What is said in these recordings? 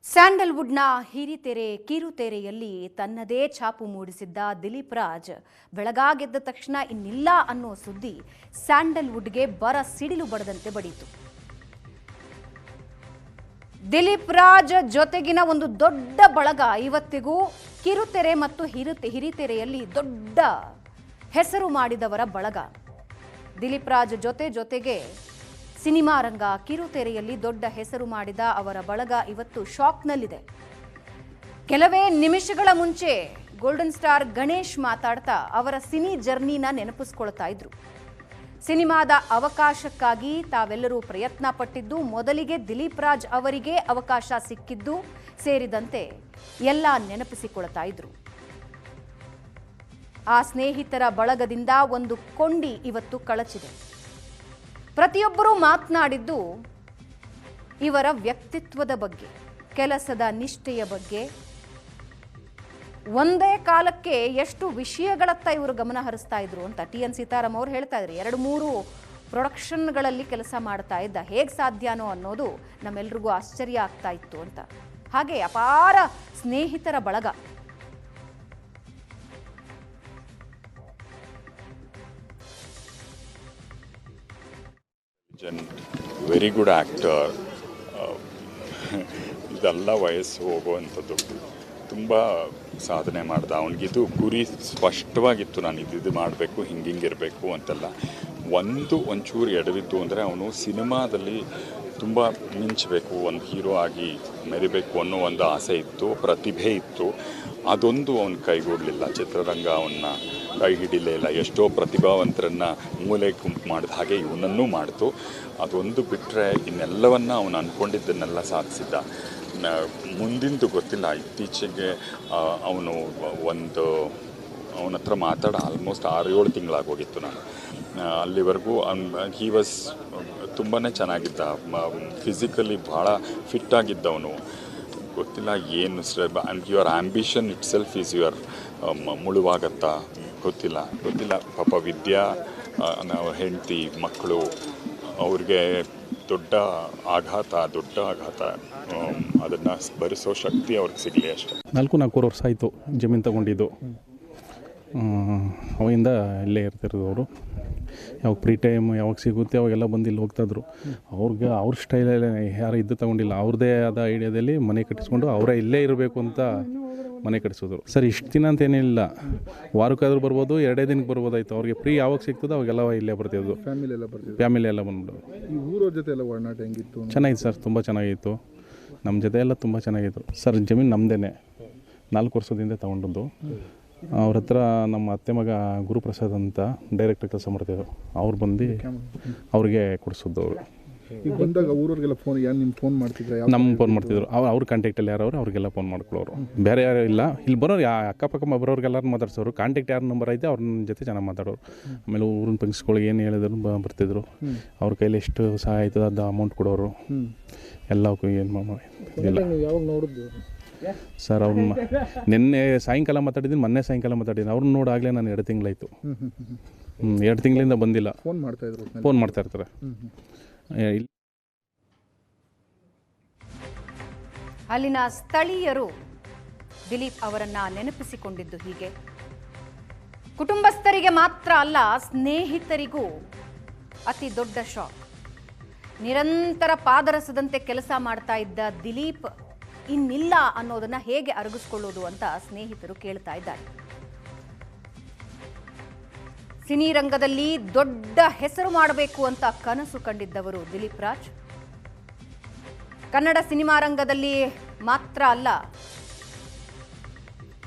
ಸ್ಯಾಂಡಲ್ವುಡ್ನ ಹಿರಿತೆರೆ ಕಿರುತೆರೆಯಲ್ಲಿ ತನ್ನದೇ ಛಾಪು ಮೂಡಿಸಿದ್ದ ದಿಲೀಪ್ ರಾಜ್ ಬೆಳಗಾಗೆದ್ದ ತಕ್ಷಣ ಇನ್ನಿಲ್ಲ ಅನ್ನೋ ಸುದ್ದಿ ಸ್ಯಾಂಡಲ್ವುಡ್ಗೆ ಬರ ಸಿಡಿಲು ಬಡದಂತೆ ಬಡಿಯಿತು. ದಿಲೀಪ್ ರಾಜ್ ಜೊತೆಗಿನ ಒಂದು ದೊಡ್ಡ ಬಳಗ ಇವತ್ತಿಗೂ ಕಿರುತೆರೆ ಮತ್ತು ಹಿರಿತೆರೆಯಲ್ಲಿ ದೊಡ್ಡ ಹೆಸರು ಮಾಡಿದವರ ಬಳಗ. ದಿಲೀಪ್ ರಾಜ್ ಜೊತೆಗೆ ಸಿನಿಮಾ ರಂಗ ಕಿರುತೆರೆಯಲ್ಲಿ ದೊಡ್ಡ ಹೆಸರು ಮಾಡಿದ ಅವರ ಬಳಗ ಇವತ್ತು ಶಾಕ್ನಲ್ಲಿದೆ. ಕೆಲವೇ ನಿಮಿಷಗಳ ಮುಂಚೆ ಗೋಲ್ಡನ್ ಸ್ಟಾರ್ ಗಣೇಶ್ ಮಾತಾಡ್ತಾ ಅವರ ಸಿನಿ ಜರ್ನಿನ ನೆನಪಿಸ್ಕೊಳ್ತಾ ಇದ್ರು. ಸಿನಿಮಾದ ಅವಕಾಶಕ್ಕಾಗಿ ತಾವೆಲ್ಲರೂ ಪ್ರಯತ್ನ ಪಟ್ಟಿದ್ದು, ಮೊದಲಿಗೆ ದಿಲೀಪ್ ರಾಜ್ ಅವರಿಗೆ ಅವಕಾಶ ಸಿಕ್ಕಿದ್ದು ಸೇರಿದಂತೆ ಎಲ್ಲ ನೆನಪಿಸಿಕೊಳ್ತಾ ಇದ್ರು. ಆ ಸ್ನೇಹಿತರ ಬಳಗದಿಂದ ಒಂದು ಕೊಂಡಿ ಇವತ್ತು ಕಳಚಿದೆ. ಪ್ರತಿಯೊಬ್ಬರೂ ಮಾತನಾಡಿದ್ದು ಇವರ ವ್ಯಕ್ತಿತ್ವದ ಬಗ್ಗೆ, ಕೆಲಸದ ನಿಷ್ಠೆಯ ಬಗ್ಗೆ. ಒಂದೇ ಕಾಲಕ್ಕೆ ಎಷ್ಟು ವಿಷಯಗಳತ್ತ ಇವರು ಗಮನ ಹರಿಸ್ತಾ ಇದ್ರು ಅಂತ TN ಸೀತಾರಾಮ್ ಅವರು ಹೇಳ್ತಾ ಇದ್ರು. 2-3 ಪ್ರೊಡಕ್ಷನ್ಗಳಲ್ಲಿ ಕೆಲಸ ಮಾಡ್ತಾ ಇದ್ದ, ಹೇಗೆ ಸಾಧ್ಯನೋ ಅನ್ನೋದು ನಮ್ಮೆಲ್ರಿಗೂ ಆಶ್ಚರ್ಯ ಆಗ್ತಾ ಇತ್ತು ಅಂತ. ಹಾಗೆ ಅಪಾರ ಸ್ನೇಹಿತರ ಬಳಗ. Very good actor. ಇದೆಲ್ಲ ವಯಸ್ಸು ಹೋಗುವಂಥದ್ದು. ತುಂಬ ಸಾಧನೆ ಮಾಡ್ದ. ಅವನಿಗಿದು ಗುರಿ ಸ್ಪಷ್ಟವಾಗಿತ್ತು, ನಾನು ಇದು ಮಾಡಬೇಕು, ಹಿಂಗಿರಬೇಕು ಅಂತೆಲ್ಲ. ಒಂಚೂರು ಎಡವಿದ್ದು ಅಂದರೆ ಅವನು ಸಿನಿಮಾದಲ್ಲಿ ತುಂಬ ಮಿಂಚಬೇಕು, ಒಂದು ಹೀರೋ ಆಗಿ ಮೆರಿಬೇಕು ಅನ್ನೋ ಒಂದು ಆಸೆ ಇತ್ತು, ಪ್ರತಿಭೆ ಇತ್ತು. ಅದೊಂದು ಅವನು ಕೈಗೂಡಲಿಲ್ಲ. ಚಿತ್ರರಂಗ ಅವನ್ನ ಕೈ ಹಿಡಿಲೇ ಇಲ್ಲ. ಎಷ್ಟೋ ಪ್ರತಿಭಾವಂತರನ್ನು ಮೂಲೆ ಗುಂಪು ಮಾಡಿದ ಹಾಗೆ ಇವನನ್ನೂ ಮಾಡ್ತು. ಅದೊಂದು ಬಿಟ್ಟರೆ ಇನ್ನೆಲ್ಲವನ್ನ ಅವನು ಅಂದ್ಕೊಂಡಿದ್ದನ್ನೆಲ್ಲ ಸಾಧಿಸಿದ್ದ. ಮುಂದಿಂದು ಗೊತ್ತಿಲ್ಲ. ಇತ್ತೀಚೆಗೆ ಅವನ ಹತ್ರ ಮಾತಾಡ ಆಲ್ಮೋಸ್ಟ್ 6-7 ತಿಂಗಳಾಗೋಗಿತ್ತು. ನಾನು ಅಲ್ಲಿವರೆಗೂ ಹಿ ವಾಸ್ ತುಂಬಾ ಚೆನ್ನಾಗಿದ್ದ. ಫಿಸಿಕಲಿ ಭಾಳ ಫಿಟ್ಟಾಗಿದ್ದವನು. ಗೊತ್ತಿಲ್ಲ ಏನು your ambition itself is your ಮುಳುವಾಗತ್ತಾ ಗೊತ್ತಿಲ್ಲ. ಪಾಪ ವಿದ್ಯಾ, ಹೆಂಡತಿ, ಮಕ್ಕಳು, ಅವ್ರಿಗೆ ದೊಡ್ಡ ಆಘಾತ. ಅದನ್ನು ಭರಿಸೋ ಶಕ್ತಿ ಅವ್ರಿಗೆ ಸಿಗಲಿ ಅಷ್ಟೇ. 4 ವರ್ಷ ಆಯಿತು ಜಮೀನು ತೊಗೊಂಡಿದ್ದು. ಅವಾಗಿಂದ ಇಲ್ಲೇ ಇರ್ತಿರೋದು ಅವರು. ಯಾವಾಗ ಫ್ರೀ ಟೈಮ್ ಯಾವಾಗ ಸಿಗುತ್ತೆ ಅವಾಗೆಲ್ಲ ಬಂದು ಇಲ್ಲಿ ಹೋಗ್ತಾಯಿದ್ರು. ಅವ್ರ ಸ್ಟೈಲಲ್ಲೇ ಯಾರು ಇದ್ದು ತೊಗೊಂಡಿಲ್ಲ. ಅವ್ರದ್ದೇ ಆದ ಐಡಿಯಾದಲ್ಲಿ ಮನೆ ಕಟ್ಟಿಸ್ಕೊಂಡು ಅವರೇ ಇಲ್ಲೇ ಇರಬೇಕು ಅಂತ ಮನೆ ಕಟ್ಟಿಸಿದ್ರು. ಸರ್ ಇಷ್ಟು ದಿನ ಅಂತ ಏನಿಲ್ಲ, ವಾರಕ್ಕಾದ್ರೂ ಬರ್ಬೋದು, 2 ದಿನಕ್ಕೆ ಬರ್ಬೋದಾಯ್ತು. ಅವ್ರಿಗೆ ಫ್ರೀ ಯಾವಾಗ ಸಿಗ್ತದೋ ಅವಾಗೆಲ್ಲ ಇಲ್ಲೇ ಬರ್ತಿದ್ದು. ಫ್ಯಾಮಿಲಿ ಎಲ್ಲ ಬಂದ್ಬಿಡೋದು. ಈ ಊರ ಜೊತೆ ಎಲ್ಲ ಒಡನಾಟ ಹೆಂಗಿತ್ತು? ಚೆನ್ನಾಗಿತ್ತು ಸರ್, ತುಂಬ ಚೆನ್ನಾಗಿತ್ತು. ನಮ್ಮ ಜೊತೆ ಎಲ್ಲ ತುಂಬ ಚೆನ್ನಾಗಿತ್ತು ಸರ್. ಜಮೀನು ನಮ್ಮದೇ 4 ವರ್ಷದಿಂದ ತೊಗೊಂಡದ್ದು. ಅವ್ರ ಹತ್ರ ನಮ್ಮ ಅತ್ತೆ ಮಗ ಗುರುಪ್ರಸಾದ್ ಅಂತ ಡೈರೆಕ್ಟರ್ ಕೆಲಸ ಮಾಡ್ತಿದ್ರು. ಅವ್ರು ಬಂದು ಅವ್ರಿಗೆ ಕೊಡಿಸೋದು. ಅವರು ಈಗ ಬಂದಾಗ ಊರವ್ರಿಗೆಲ್ಲ ಫೋನ್ ಮಾಡ್ತಿದ್ರು? ನಮ್ಮ ಫೋನ್ ಮಾಡ್ತಿದ್ರು. ಅವ್ರ ಕಾಂಟ್ಯಾಕ್ಟಲ್ಲಿ ಯಾರವ್ರು ಅವ್ರಿಗೆಲ್ಲ ಫೋನ್ ಮಾಡ್ಕೊಳ್ಳೋರು. ಬೇರೆ ಯಾರು ಇಲ್ಲ. ಇಲ್ಲಿ ಬರೋರು ಅಕ್ಕಪಕ್ಕ ಬರೋರಿಗೆಲ್ಲರೂ ಮಾತಾಡ್ಸೋರು. ಕಾಂಟ್ಯಾಕ್ಟ್ ಯಾರು ನಂಬರ್ ಐತೆ ಅವ್ರ ಜೊತೆ ಚೆನ್ನಾಗಿ ಮಾತಾಡೋರು. ಆಮೇಲೆ ಊರಿನ ಫಂಕ್ಷನ್ಸ್ಗಳಿಗೆ ಏನು ಹೇಳಿದ್ರು ಬರ್ತಿದ್ರು. ಅವ್ರ ಕೈಲಿ ಎಷ್ಟು ಸಹಾಯ ಆಯ್ತದ ಅದು ಅಮೌಂಟ್ ಕೊಡೋರು. ಎಲ್ಲಕ್ಕೂ ಏನು ಇಲ್ಲ ಯಾವಾಗ ನೋಡಿದ್ದು ಸರ್. ಅವ್ರನ್ನ ನಿನ್ನೆ ಸಾಯಂಕಾಲ ಮಾತಾಡಿದ್ದೀನಿ, ಮೊನ್ನೆ ಸಾಯಂಕಾಲ ಮಾತಾಡಿದ್ದೀನಿ. ಅವ್ರನ್ನ ನೋಡಾಗಲೇ ನಾನು 2 ತಿಂಗಳಾಯಿತು. 2 ತಿಂಗಳಿಂದ ಬಂದಿಲ್ಲ. ಫೋನ್ ಮಾಡ್ತಾ ಇರ್ತಾರೆ. ಅಲ್ಲಿನ ಸ್ಥಳೀಯರು ದಿಲೀಪ್ ಅವರನ್ನ ನೆನಪಿಸಿಕೊಂಡಿದ್ದು ಹೀಗೆ. ಕುಟುಂಬಸ್ಥರಿಗೆ ಮಾತ್ರ ಅಲ್ಲ, ಸ್ನೇಹಿತರಿಗೂ ಅತಿ ದೊಡ್ಡ ಶಾಕ್. ನಿರಂತರ ಪಾದರಸದಂತೆ ಕೆಲಸ ಮಾಡ್ತಾ ಇದ್ದ ದಿಲೀಪ್ ಇನ್ನಿಲ್ಲ ಅನ್ನೋದನ್ನ ಹೇಗೆ ಅರಗಿಸ್ಕೊಳ್ಳೋದು ಅಂತ ಸ್ನೇಹಿತರು ಕೇಳ್ತಾ ಇದ್ದಾರೆ. ಸಿನಿ ರಂಗದಲ್ಲಿ ದೊಡ್ಡ ಹೆಸರು ಮಾಡಬೇಕು ಅಂತ ಕನಸು ಕಂಡಿದ್ದವರು ದಿಲೀಪ್ ರಾಜ್. ಕನ್ನಡ ಸಿನಿಮಾ ರಂಗದಲ್ಲಿ ಮಾತ್ರ ಅಲ್ಲ,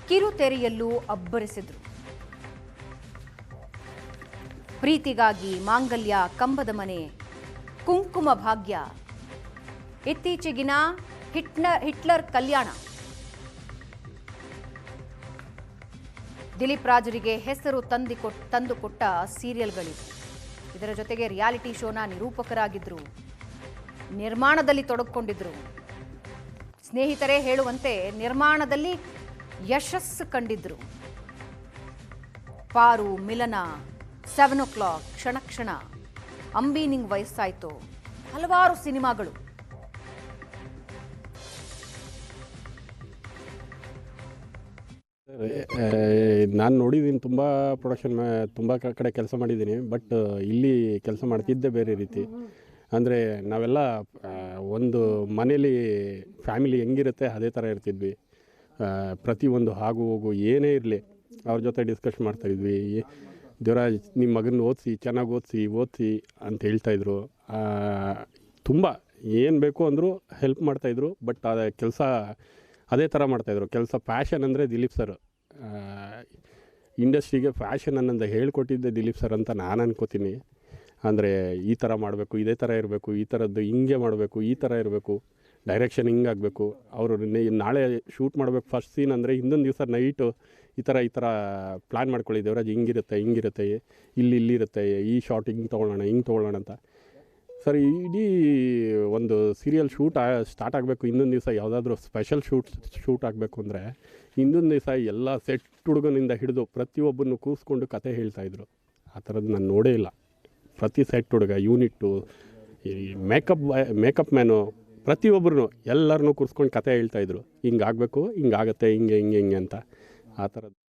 ಕಿರುತೆರೆಯಲ್ಲೂ ಅಬ್ಬರಿಸಿದ್ರು. ಪ್ರೀತಿಗಾಗಿ ಮಾಂಗಲ್ಯ, ಕಂಬದ ಮನೆ, ಕುಂಕುಮ ಭಾಗ್ಯ, ಇತ್ತೀಚೆಗಿನ ಹಿಟ್ಲರ್ ಕಲ್ಯಾಣ. ದಿಲೀಪ್ ರಾಜರಿಗೆ ಹೆಸರು ತಂದುಕೊಟ್ಟ ಸೀರಿಯಲ್ಗಳಿವೆ. ಇದರ ಜೊತೆಗೆ ರಿಯಾಲಿಟಿ ಶೋನ ನಿರೂಪಕರಾಗಿದ್ದರು, ನಿರ್ಮಾಣದಲ್ಲಿ ತೊಡಗಿಕೊಂಡಿದ್ರು. ಸ್ನೇಹಿತರೇ ಹೇಳುವಂತೆ ನಿರ್ಮಾಣದಲ್ಲಿ ಯಶಸ್ಸು ಕಂಡಿದ್ರು. ಪಾರು, ಮಿಲನ, 7 o'clock, ಕ್ಷಣ, ಅಂಬಿ ನಿಂಗ್ ವಯಸ್ಸಾಯ್ತು, ಹಲವಾರು ಸಿನಿಮಾಗಳು. ನಾನು ನೋಡಿದ್ದೀನಿ ತುಂಬ ಪ್ರೊಡಕ್ಷನ್ ತುಂಬ ಕಡೆ ಕೆಲಸ ಮಾಡಿದ್ದೀನಿ. ಬಟ್ ಇಲ್ಲಿ ಕೆಲಸ ಮಾಡ್ತಿದ್ದೆ ಬೇರೆ ರೀತಿ. ಅಂದರೆ ನಾವೆಲ್ಲ ಒಂದು ಮನೇಲಿ ಫ್ಯಾಮಿಲಿ ಹೆಂಗಿರುತ್ತೆ ಅದೇ ಥರ ಇರ್ತಿದ್ವಿ. ಪ್ರತಿಯೊಂದು ಆಗು ಹೋಗು ಏನೇ ಇರಲಿ ಅವ್ರ ಜೊತೆ ಡಿಸ್ಕಸ್ ಮಾಡ್ತಾಯಿದ್ವಿ. ದೇವರಾಜ್ ನಿಮ್ಮ ಮಗನ ಚೆನ್ನಾಗಿ ಓದಿಸಿ ಅಂತ ಹೇಳ್ತಾಯಿದ್ರು. ತುಂಬ ಏನು ಬೇಕು ಅಂದರೂ ಹೆಲ್ಪ್ ಮಾಡ್ತಾಯಿದ್ರು. ಬಟ್ ಅದೇ ಕೆಲಸ ಅದೇ ಥರ ಮಾಡ್ತಾಯಿದ್ರು. ಕೆಲಸ ಪ್ಯಾಷನ್ ಅಂದರೆ ದಿಲೀಪ್ ಸರ್. ಇಂಡಸ್ಟ್ರಿಗೆ ಫ್ಯಾಷನ್ ಅನ್ನೋದು ಹೇಳ್ಕೊಟ್ಟಿದ್ದೆ ದಿಲೀಪ್ ಸರ್ ಅಂತ ನಾನು ಅನ್ಕೋತೀನಿ. ಅಂದರೆ ಈ ಥರ ಮಾಡಬೇಕು, ಇದೇ ಥರ ಇರಬೇಕು, ಈ ಥರದ್ದು ಹಿಂಗೆ ಮಾಡಬೇಕು, ಈ ಥರ ಇರಬೇಕು, ಡೈರೆಕ್ಷನ್ ಹಿಂಗಾಗಬೇಕು. ಅವರು ನಾಳೆ ಶೂಟ್ ಮಾಡಬೇಕು ಫಸ್ಟ್ ಸೀನ್ ಅಂದರೆ ಹಿಂದೊಂದು ದಿವಸ ನೈಟು ಈ ಥರ ಪ್ಲ್ಯಾನ್ ಮಾಡ್ಕೊಳ್ಳಿ ದೇವರಾಜ್ ಹಿಂಗಿರುತ್ತೆ ಇಲ್ಲಿರುತ್ತೆ, ಈ ಶಾರ್ಟ್ ಹಿಂಗೆ ತೊಗೊಳ್ಳೋಣ ಅಂತ. ಸರ್ ಇಡೀ ಒಂದು ಸೀರಿಯಲ್ ಶೂಟ್ ಸ್ಟಾರ್ಟ್ ಆಗಬೇಕು, ಇನ್ನೊಂದು ದಿವಸ ಯಾವುದಾದ್ರೂ ಸ್ಪೆಷಲ್ ಶೂಟ್ ಆಗಬೇಕು ಅಂದರೆ ಇನ್ನೊಂದು ದಿವಸ ಎಲ್ಲ ಸೆಟ್ ಹುಡುಗನಿಂದ ಹಿಡಿದು ಪ್ರತಿಯೊಬ್ಬನ್ನು ಕೂರಿಸ್ಕೊಂಡು ಕತೆ ಹೇಳ್ತಾಯಿದ್ರು. ಆ ಥರದ್ದು ನಾನು ನೋಡೇ ಇಲ್ಲ. ಪ್ರತಿ ಸೆಟ್ ಹುಡುಗ, ಯೂನಿಟ್ಟು, ಈ ಮೇಕಪ್ ಮ್ಯಾನು, ಪ್ರತಿಯೊಬ್ಬರೂ ಎಲ್ಲರನ್ನೂ ಕೂರಿಸ್ಕೊಂಡು ಕತೆ ಹೇಳ್ತಾಯಿದ್ರು. ಹಿಂಗಾಗಬೇಕು, ಹಿಂಗಾಗತ್ತೆ, ಹಿಂಗೆ ಅಂತ. ಆ ಥರದ್ದು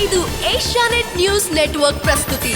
ಇದು ಏಷ್ಯಾನೆಟ್ ನ್ಯೂಸ್ ನೆಟ್ವರ್ಕ್ ಪ್ರಸ್ತುತಿ.